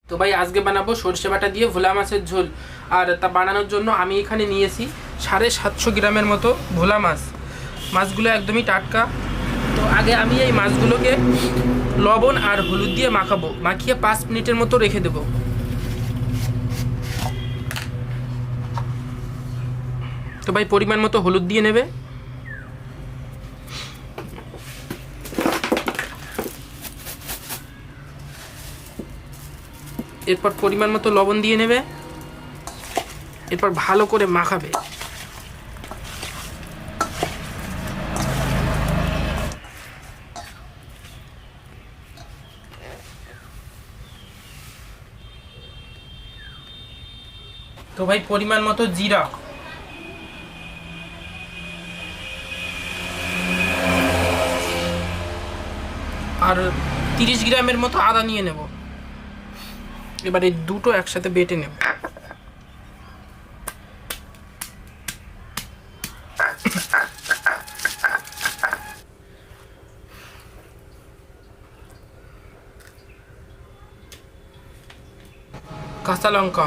তো ভাই আজকে বানাবো সরষে বাটা দিয়ে ভোলা মাছের ঝোল। আর তা বানানোর জন্য আমি এখানে নিয়েছি 750 গ্রামের মতো ভোলা মাছ। মাছগুলো একদমই টাটকা। তো আগে আমি এই মাছগুলোকে লবণ আর হলুদ দিয়ে মাখাবো, মাখিয়ে 5 মিনিটের মতো রেখে দেবো। তো ভাই পরিমাণ মতো হলুদ দিয়ে নেবে, এরপর পরিমাণ মতো লবণ দিয়ে নেবে, এরপর ভালো করে মাখাবে। তো ভাই পরিমাণ মতো জিরা, আর 30 গ্রামের মতো আদা নিয়ে নেব। এবার এই দুটো একসাথে বেটে নেব। কাঁচা লঙ্কা,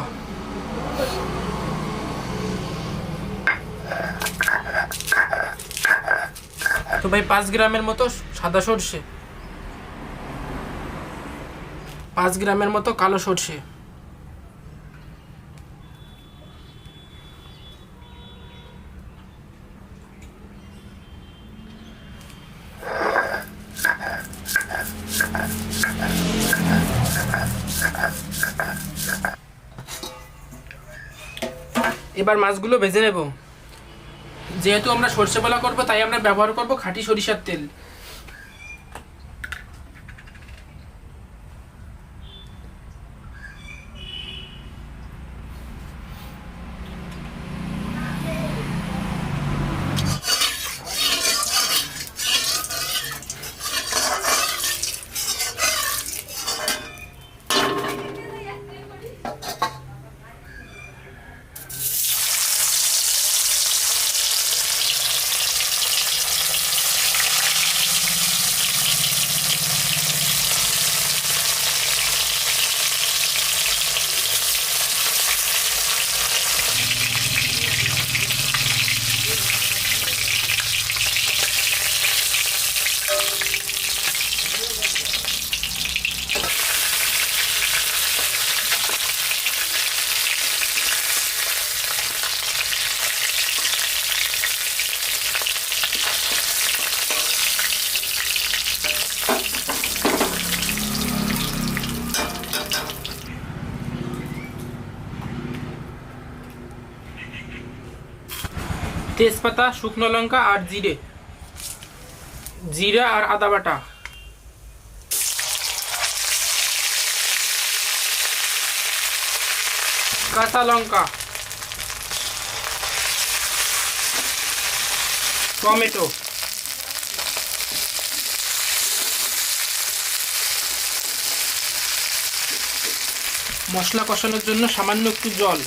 তো ভাই 5 গ্রামের মতো সাদা সর্ষে, 5 গ্রামের মতো কালো সর্ষে, এবার মাছগুলো ভেজে নেব। যেহেতু আমরা সরষে পোলা করবো তাই আমরা ব্যবহার করব খাঁটি সরিষার তেল। তেজপাতা, শুকনো লঙ্কা আর জিরা আর আদা বাটা, কাঁচা লঙ্কা, টমেটো, মশলা কষানোর জন্য সামান্য একটু জল।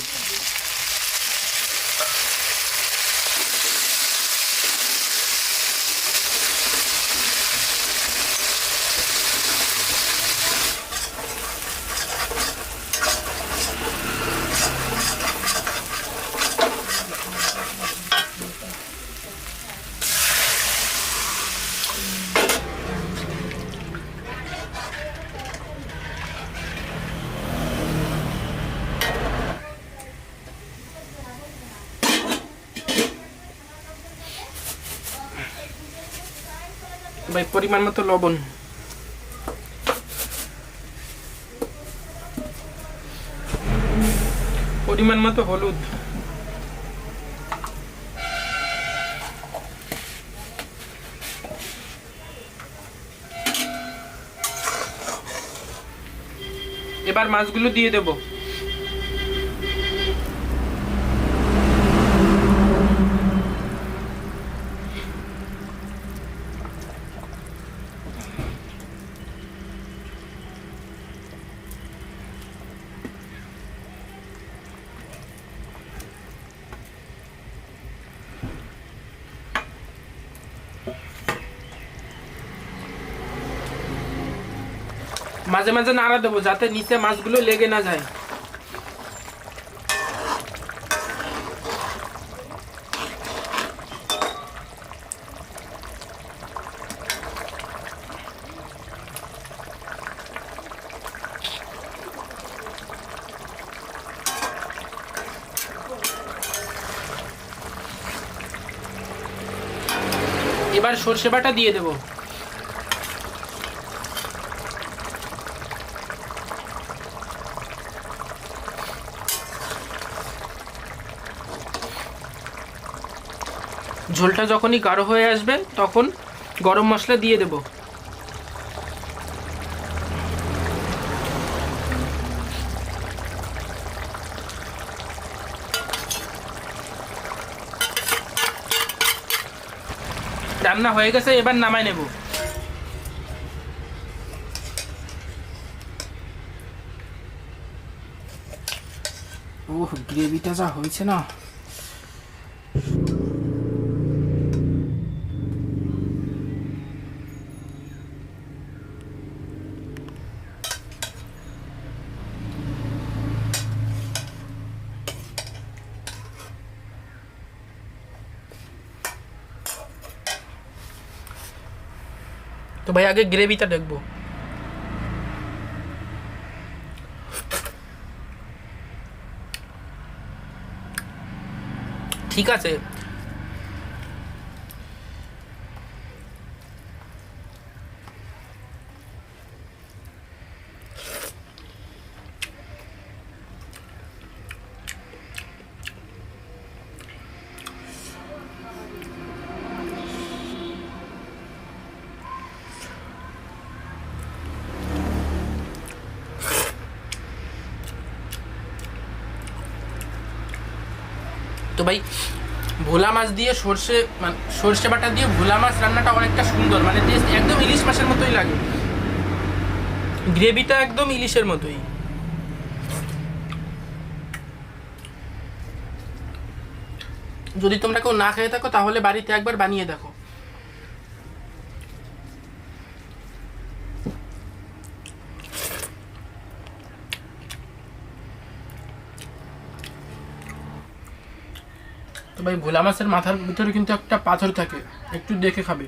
ভাই পরিমাণ মতো লবণ, পরিমাণ মতো হলুদ, এবার মাছগুলো দিয়ে দেব। মাঝে মাঝে নাড়া দেবো যাতে নিচে মাছগুলো লেগে না যায়। এবার সর্ষে বাটা দিয়ে দেবো। ঝোলটা যখনই গাঢ় হয়ে আসবে তখন গরম মশলা দিয়ে দেব। রান্না হয়ে গেছে, এবার নামাই নেব। ওহ, গ্রেভিটা যা হয়েছে না। তো ভাই আগে গ্রেভিটা দেখবো। ঠিক আছে, তো ভাই ভোলা মাছ দিয়ে সর্ষে বাটা দিয়ে ভোলা মাছ রান্নাটা অনেকটা সুন্দর, মানে টেস্ট একদম ইলিশ মাছের মতোই লাগে। গ্রেভিটা একদম ইলিশের মতোই। যদি তোমরা কেউ না খেয়ে থাকো তাহলে বাড়িতে একবার বানিয়ে দেখো। তো ভাই ভোলা মাছের মাথার ভিতরে কিন্তু একটা পাথর থাকে, একটু দেখে খাবে।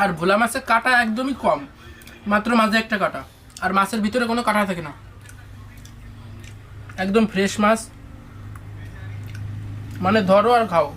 আর ভোলা মাছের কাটা একদমই কম, মাত্র মাঝে একটা কাটা, আর মাছের ভিতরে কোনো কাটা থাকে না, একদম ফ্রেশ মাছ, মানে ধরো আর খাও।